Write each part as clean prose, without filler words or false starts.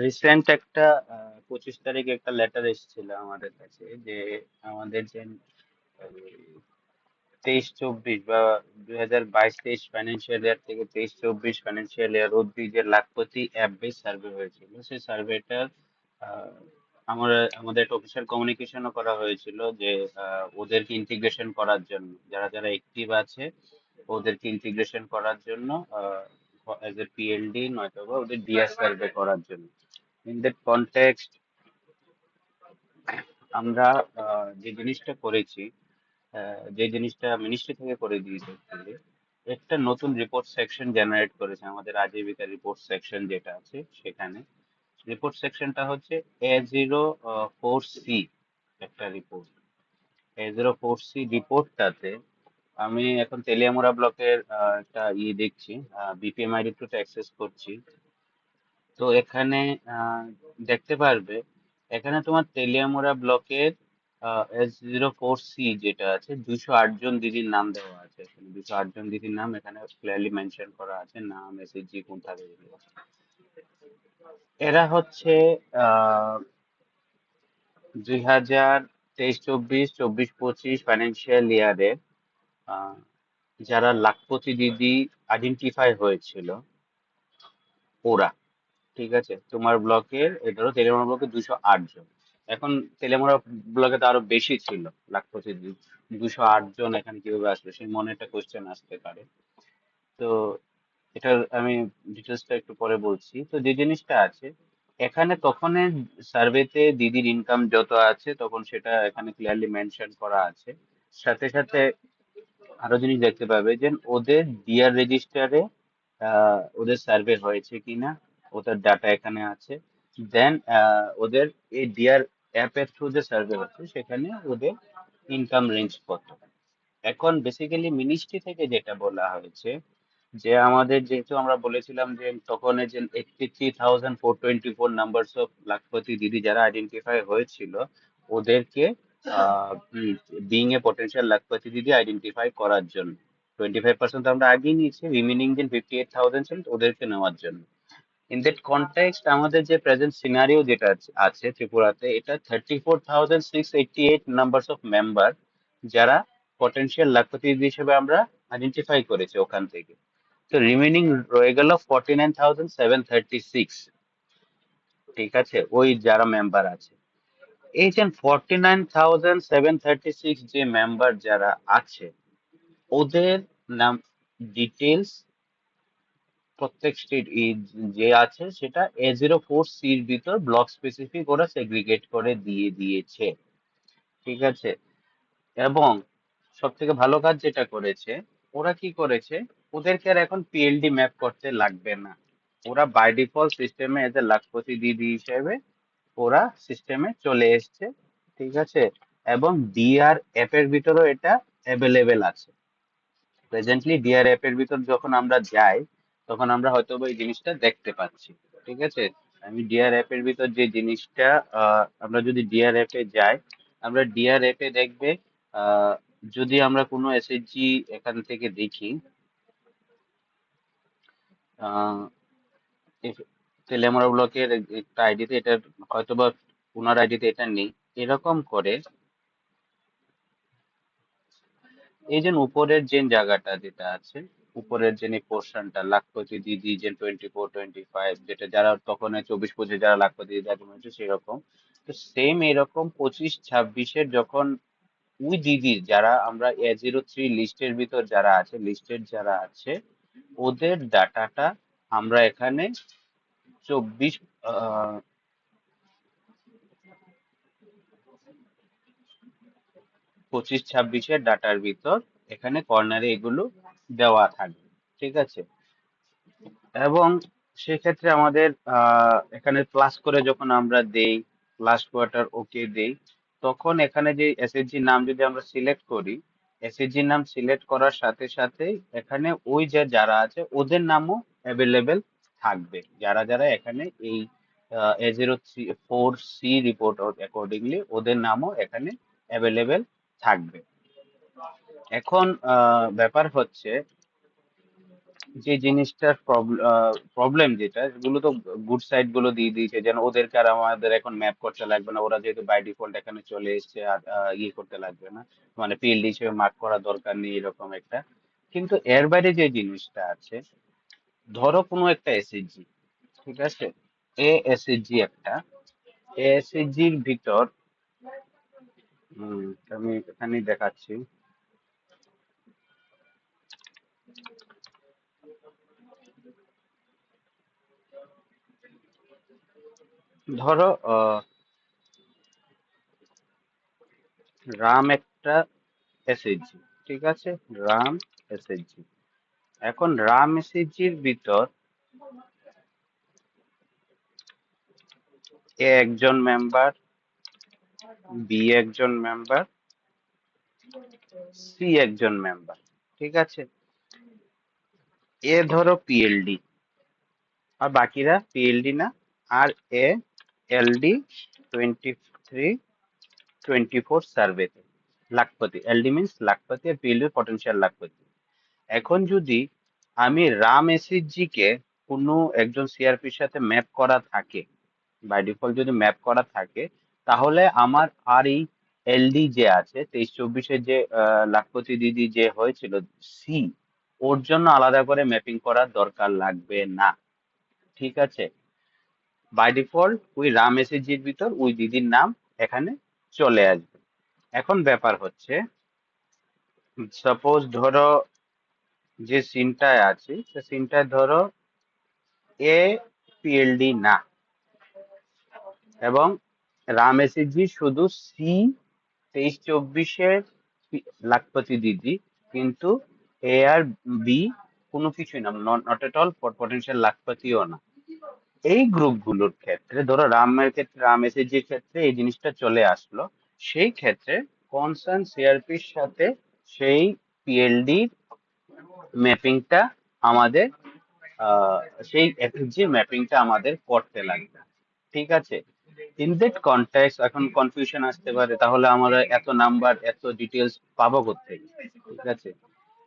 Recent একটা 25 তারিখে একটা লেটার এসেছিল আমাদের কাছে যে আমাদের যে 23-24 বা 2022-23 ফাইন্যান্সিয়াল ইয়ার থেকে 23-24 ফাইন্যান্সিয়াল ইয়ার অব্দি যে লাখপতি অ্যাপ বেস সার্ভে হয়েছিল সেই সার্ভেটার আমরা আমাদের একটা অফিসিয়াল কমিউনিকেশনও করা হয়েছিল যে ওদেরকে ইন্টিগ্রেশন করার জন্য যারা যারা অ্যাক্টিভ আছে ওদেরকে ইন্টিগ্রেশন করার জন্য অ্যাজ এ পিএলডি নয়তো বা ওদের ডিআর সার্ভে করার জন্য। ইন দ্যাট কনটেক্সট আমরা যে জিনিসটা করেছি, যে জিনিসটা মিনিস্ট্রি থেকে করে দিয়েছে actually, একটা নতুন রিপোর্ট সেকশন জেনারেট করেছে আমাদের আজীবিকা রিপোর্ট সেকশন যেটা আছে সেখানে। রিপোর্ট সেকশনটা হচ্ছে A04C একটা রিপোর্ট। A04C রিপোর্টটাতে আমি এখন তেলিয়ামুড়া ব্লকের একটা দেখছি, বিপিএম আইডি টু অ্যাক্সেস করছি। তো এখানে দেখতে পারবে, এখানে তোমার তেলিয়ামুড়া ব্লকের S04C যেটা আছে 208 জন দিদির নাম দেওয়া আছে। এখানে 208 জন দিদির নাম এখানে ক্লিয়ারলি মেনশন করা আছে, নাম এসএসজি কোন থাকে এগুলো। এরা হচ্ছে আহ 2023-24 24-25 ফাইন্যান্সিয়াল ইয়ারে যারা লাখপতি দিদি আইডেন্টিফাই হয়েছিল ওরা। ঠিক আছে, তোমার ব্লকের এই ধরো তেলেমুড়া ব্লকে 208 জন। এখন তেলেমুড়া ব্লকে তো আরো বেশি ছিল লাখপতি দিদি। 208 জন এখানে কিভাবে আসবে সেই মনে একটা কোশ্চেন আসতে পারে। তো এটার আমি ডিটেলসটা একটু পরে বলছি। তো যে জিনিসটা আছে এখানে তখন সার্ভেতে দিদির ইনকাম যত আছে তখন সেটা এখানে ক্লিয়ারলি মেনশন করা আছে। সাথে সাথে আরো জিনিস দেখতে পাবে যে ওদের ডিআর রেজিস্টারে ওদের সার্ভে হয়েছে কিনা ওটার ডাটা এখানে আছে। দেন ওদের এই ডিআর অ্যাপের থ্রু যে সার্ভে হচ্ছে সেখানে ওদের ইনকাম রেঞ্জ কত। এখন বেসিক্যালি মিনিস্ট্রি থেকে যেটা বলা হয়েছে যে আমাদের যেহেতু আমরা বলেছিলাম যে তখন এই যে 83,424 নাম্বারস অফ লাখপতি দিদি যারা আইডেন্টিফাই হয়েছিল ওদেরকে বিং এ পটেনশিয়াল লাখপতি দিদি আইডেন্টিফাই করার জন্য 25% আমরা আগেই নিয়েছি, রিমেনিং যে 58,000 ওদেরকে নেওয়ার জন্য। ইন দ্যাট কনটেক্সট আমাদের যে প্রেজেন্ট সিনারিও যেটা আছে ত্রিপুরাতে, এটা 34,688 নাম্বারস অফ মেম্বার যারা পটেনশিয়াল লাখপতি হিসেবে আমরা আইডেন্টিফাই করেছি ওখান থেকে। তো রিমেনিং রয়ে গেল 49,736। ঠিক আছে, ওই যারা মেম্বার আছে এই যে 49,736 যে মেম্বার যারা আছে ওদের নাম ডিটেলস প্রত্যেক স্টেট যে আছে সেটা A04Cর ভিতর ব্লক স্পেসিফিক ওরা সেগ্রিগেট করে দিয়ে দিয়েছে। ঠিক আছে, এবং সব থেকে ভালো কাজ যেটা করেছে ওরা কি করেছে, ওদেরকে আর এখন পিএলডি ম্যাপ করতে লাগবে না। ওরা বাই ডিফল্ট সিস্টেমে এজ এ লাখপতি দিদি হিসেবে ওরা সিস্টেমে চলে এসছে। ঠিক আছে, এবং ডিআর অ্যাপের ভিতরেও এটা অ্যাভেলেবেল আছে। প্রেজেন্টলি ডিআর অ্যাপের ভিতর যখন আমরা যাই তখন আমরা হয়তো বা এই জিনিসটা দেখতে পাচ্ছি। ঠিক আছে, আমি ডিআর অ্যাপের ভিতর যে জিনিসটা আমরা যদি ডিআর অ্যাপে যাই, আমরা ডিআর অ্যাপে দেখবে আহ, যদি আমরা কোনো এসএইচজি এখান থেকে দেখি, আহ তেলেমারা ব্লকের একটা আইডিতে এটা হয়তো বা ওনার আইডিতে এটা নেই, এরকম করে এই যে উপরের যে জায়গাটা যেটা আছে, উপরের যে পোর্শনটা লাখপতি দিদি যে 24-25 যেটা যারা তখন 24-25 যারা লাখপতি দিদি আগে হয়েছে সেরকম। তো সেম এরকম 25-26-এর যখন ওই দিদির যারা আমরা A03 লিস্টের ভিতর যারা আছে, লিস্টেড যারা আছে ওদের ডাটাটা আমরা এখানে 24 25-26-এর ডাটার ভিতর এখানে কর্নারে এগুলো দেওয়া থাকবে। ঠিক আছে, এবং সেক্ষেত্রে আমাদের এখানে প্লাস করে যখন আমরা দেই লাস্ট কোয়ার্টার ওকে দেই, তখন এখানে যে এসএসজি নাম যদি আমরা সিলেক্ট করি, এসএসজি নাম সিলেক্ট করার সাথে সাথে এখানে ওই যে যারা আছে ওদের নামও অ্যাভেলেবেল থাকবে, যারা যারা এখানে এই A04C রিপোর্ট অ্যাকর্ডিংলি ওদের নামও এখানে অ্যাভেলেবেল থাকবে। এখন ব্যাপার হচ্ছে যে জিনিসটার প্রবলেম যেটা, এগুলো তো গুড সাইড গুলো দিয়ে দিয়েছে, যেন ওদেরকে আর আমাদের এখন ম্যাপ করতে লাগবে না, ওরা যেহেতু বাই ডিফল্ট এখানে চলে এসেছে, আর ইয়ে করতে লাগবে না, মানে পিএলডি হিসেবে মার্ক করার দরকার নেই এরকম একটা। কিন্তু এর বাইরে যে জিনিসটা আছে, ধরো কোনো একটা এসএইচজি, ঠিক আছে, এসএইচজি একটা, এসএইচজির ভিতর, আমি এখানেই দেখাচ্ছি, ধরো রাম একটা এসএইচজি, ঠিক আছে, রাম এসএইচজি। এখন রাম এসএইচজির ভিতর এ একজন মেম্বার, বি একজন মেম্বার, সি একজন মেম্বার, ঠিক আছে। এ ধরো পিএলডি, আর বাকিরা পিএলডি না, আর এ এলডি 23 24 সার্ভেতে লাখপতি, এলডি মিনস লাখপতি, আর পিএলডি পটেনশিয়াল লাখপতি। এখন যদি আমি রাম এসএইচজি কে কোনো একজন সিআরপির সাথে ম্যাপ করা থাকে, বাই ডিফল্ট যদি ম্যাপ করা থাকে, তাহলে আমার আর এই এলডি যে আছে 23-24-এর যে লাখপতি দিদি যে হয়েছিল সি, ওর জন্য আলাদা করে ম্যাপিং করার দরকার লাগবে না, ঠিক আছে। বাই ডিফল্ট ওই রাম এসএইচজির ভিতর ওই দিদির নাম এখানে চলে আসবে। এখন ব্যাপার হচ্ছে, সাপোজ ধরো যে সিনটায় আছে সে সিনটায় ধরো এ পিএলডি না, এবং রাম এসএইচজি শুধু সি 23-24-এর লাখপতি দিদি, কিন্তু এ আর বি কোনো কিছুই না, নট এট অল পটেনশিয়াল লাখপতিও না। এই গ্রুপগুলোর ক্ষেত্রে, ধরো রামের ক্ষেত্রে, রাম এসএইচজির ক্ষেত্রে এই জিনিসটা চলে আসলো, সেই ক্ষেত্রে কনসার্ন সিআরপির সাথে সেই পিএলডি ম্যাপিংটা আমাদের, আহ, সেই এফএসজি ম্যাপিংটা আমাদের করতে লাগবে, ঠিক আছে। ইন দ্যাট কনটেক্সট এখন কনফিউশন আসতে পারে, তাহলে আমরা এত নাম্বার এত ডিটেলস পাবো কোত্থেকে, ঠিক আছে।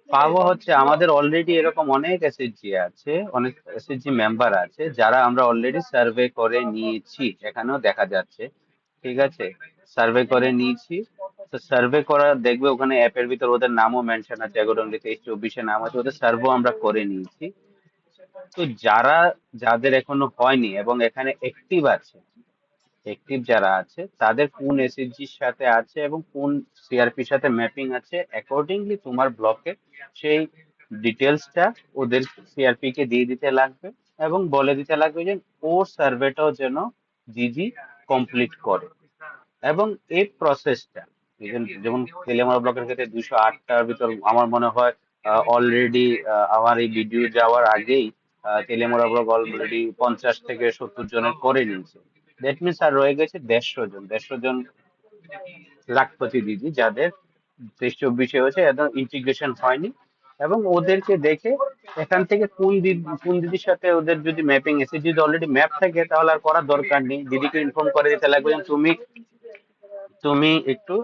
পাবো হচ্ছে, আমাদের অলরেডি এরকম অনেক এসএইচজি আছে, অনেক এসএইচজি মেম্বার আছে যারা আমরা অলরেডি সার্ভে করে নিয়েছি, এখানেও দেখা যাচ্ছে, ঠিক আছে, সার্ভে করে নিয়েছি। তো সার্ভে করা দেখবে ওখানে অ্যাপের ভিতর ওদের নামও মেনশন আছে, 11-23-24-এ নাম আছে, ওদের সার্ভে আমরা করে নিয়েছি। তো যারা, যাদের এখনো হয়নি এবং এখানে অ্যাক্টিভ আছে, অ্যাক্টিভ যারা আছে তাদের কোন এসএইচজির সাথে আছে এবং কোন সিআরপির সাথে ম্যাপিং আছে, অ্যাকর্ডিংলি তোমার ব্লকে সেই ডিটেলসটা ওদের সিআরপি কে দিয়ে দিতে লাগবে, এবং বলে দিতে লাগবে যে ওর সার্ভেটাও যেন দিদি কমপ্লিট করে। এবং এই প্রসেসটা, যেমন তেলিয়ামুড়া ব্লকের ক্ষেত্রে 208টার ভিতর আমার মনে হয় অলরেডি, আমার এই ভিডিও যাওয়ার আগেই তেলিয়ামুড়া ব্লক অলরেডি 50 থেকে 70 জনের করে নিয়েছে। দ্যাট মিনস আর রয়ে গেছে 150 জন, 150 জন লাখপতি দিদি যাদের 23-24-এ হয়েছে, একদম ইন্টিগ্রেশন হয়নি। এবং ওদেরকে দেখে এখান থেকে কোন দিদির সাথে ওদের যদি ম্যাপিং এসে, যদি অলরেডি ম্যাপ থাকে তাহলে আর করার দরকার নেই, দিদিকে ইনফর্ম করে দিতে লাগবে যে তুমি তুমি একটু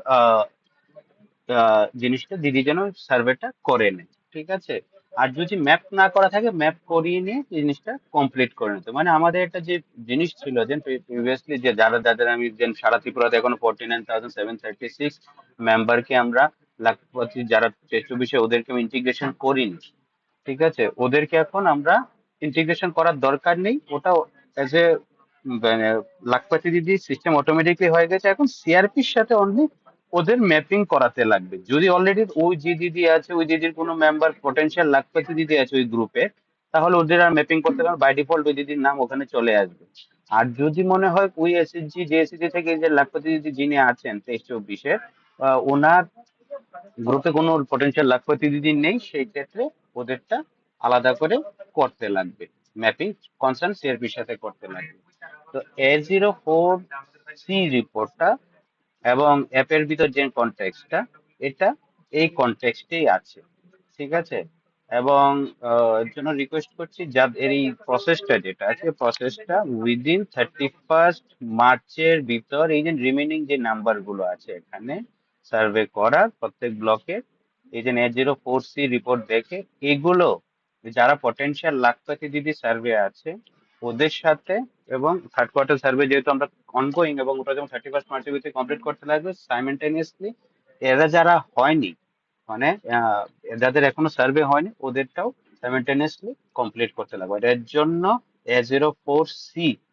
জিনিসটা দিদি যেন সার্ভেটা করে নেয়, ঠিক আছে। আর যদি ম্যাপ না করা থাকে, ম্যাপ করিয়ে নিয়ে জিনিসটা কমপ্লিট করে নিতে, মানে আমাদের একটা যে জিনিস ছিল যে প্রিভিয়াসলি, যে যারা যাদের আমি যে সারা ত্রিপুরাতে এখনো 49,736 মেম্বারকে আমরা লাখপতি যারা 23-24-এ ওদেরকে ইন্টিগ্রেশন করিনি, ঠিক আছে, ওদেরকে এখন আমরা ইন্টিগ্রেশন করার দরকার নেই, ওটা এজ এ মানে লাখপতি দিদি সিস্টেম অটোমেটিকলি হয়ে গেছে, এখন সিআরপির সাথে অনলি ওদের ম্যাপিং করাতে লাগবে। যদি অলরেডি ওই যে দিদি আছে, ওই দিদির কোনো মেম্বার পটেনশিয়াল লাখপতি দিদি আছে ওই গ্রুপে, তাহলে ওদের আর ম্যাপিং করতে হবে বাই ডিফল্ট, ওই দিদির নাম ওখানে চলে আসবে। আর যদি মনে হয় ওই এসএসজি, যে এসএসজি থেকে যে লাখপতি দিদি যিনি আছেন 23-24-এ, ওনার গ্রুপে কোনো পটেনশিয়াল লাখপতি দিদি নেই, সেই ক্ষেত্রে ওদেরটা আলাদা করে করতে লাগবে, ম্যাপিং কনসার্ন সিআরপির সাথে করতে লাগবে। তো A04C রিপোর্টটা এবং অ্যাপের ভিতর যে কনটেক্সটটা, এটা এই কনটেক্সটেই আছে, ঠিক আছে। এবং এর জন্য রিকোয়েস্ট করছি, যাদের এই প্রসেসটা যেটা আছে, প্রসেসটা উইদিন 31 মার্চের ভিতর এই যে রিমেনিং যে নাম্বার গুলো আছে এখানে সার্ভে করার প্রত্যেক ব্লকে, এই যে Net 04C রিপোর্ট দেখে এগুলো যারা পটেনশিয়াল লাখপতি দিদি সার্ভে আছে ওদের সাথে, এবং থার্ড কোয়ার্টার সার্ভে যেহেতু আমরা অনগোয়িং, এবং ওটা যখন 31 মার্চের ভিতরে কমপ্লিট করতে লাগবে সাইমেন্টেনিয়াসলি, এরা যারা হয়নি, মানে যাদের এখনো সার্ভে হয়নি ওদেরটাও সাইমেন্টেনিয়াসলি কমপ্লিট করতে লাগবে। আর এর জন্য A04C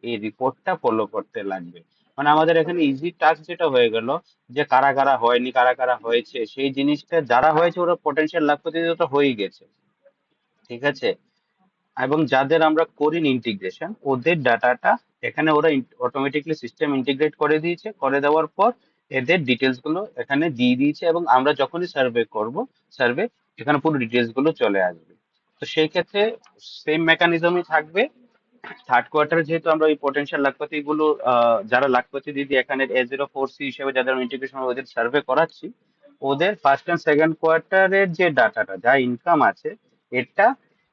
এই রিপোর্টটা ফলো করতে লাগবে। মানে আমাদের এখানে ইজি টাস্ক যেটা হয়ে গেল, যে কারা কারা হয়নি কারা কারা হয়েছে সেই জিনিসটা, যারা হয়েছে ওরা পটেনশিয়াল লাখপতি তো হয়েই গেছে, ঠিক আছে। এবং যাদের আমরা করিনি ইন্টিগ্রেশন ওদের ডাটাটা এখানে ওরা অটোমেটিকলি সিস্টেম ইন্টিগ্রেট করে দিয়েছে, করে দেওয়ার পর এদের ডিটেলস গুলো এখানে দিয়ে দিয়েছে, এবং আমরা যখনই সার্ভে করব, সার্ভে এখানে পুরো ডিটেলস গুলো চলে আসবে। তো সেই ক্ষেত্রে সেম মেকানিজমই থাকবে। থার্ড কোয়ার্টারে যেহেতু আমরা ওই পটেনশিয়াল লাখপতি গুলো, যারা লাখপতি দিদি এখানে A04C হিসেবে যাদের ইন্টিগ্রেশন ওদের সার্ভে করাচ্ছি, ওদের ফার্স্ট এন্ড সেকেন্ড কোয়ার্টারের যে ডাটাটা যা ইনকাম আছে, এটা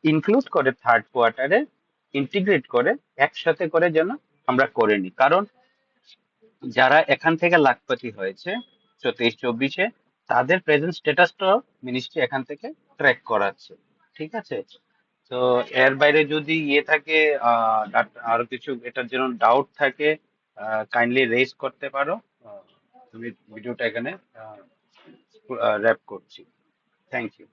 ইনক্লুড করে থার্ড কোয়ার্টারে ইন্টিগ্রেট করে একসাথে করে যেন আমরা করে নিই। কারণ যারা এখান থেকে লাখপতি হয়েছে 23-24-এ, তাদের প্রেজেন্ট স্ট্যাটাসটাও মিনিস্ট্রি এখান থেকে ট্র্যাক করাচ্ছে, ঠিক আছে। তো এর বাইরে যদি ইয়ে থাকে, আরো কিছু এটার জন্য ডাউট থাকে, কাইন্ডলি রেজ করতে পারো। আমি ভিডিওটা এখানে র্যাপ করছি। Thank you.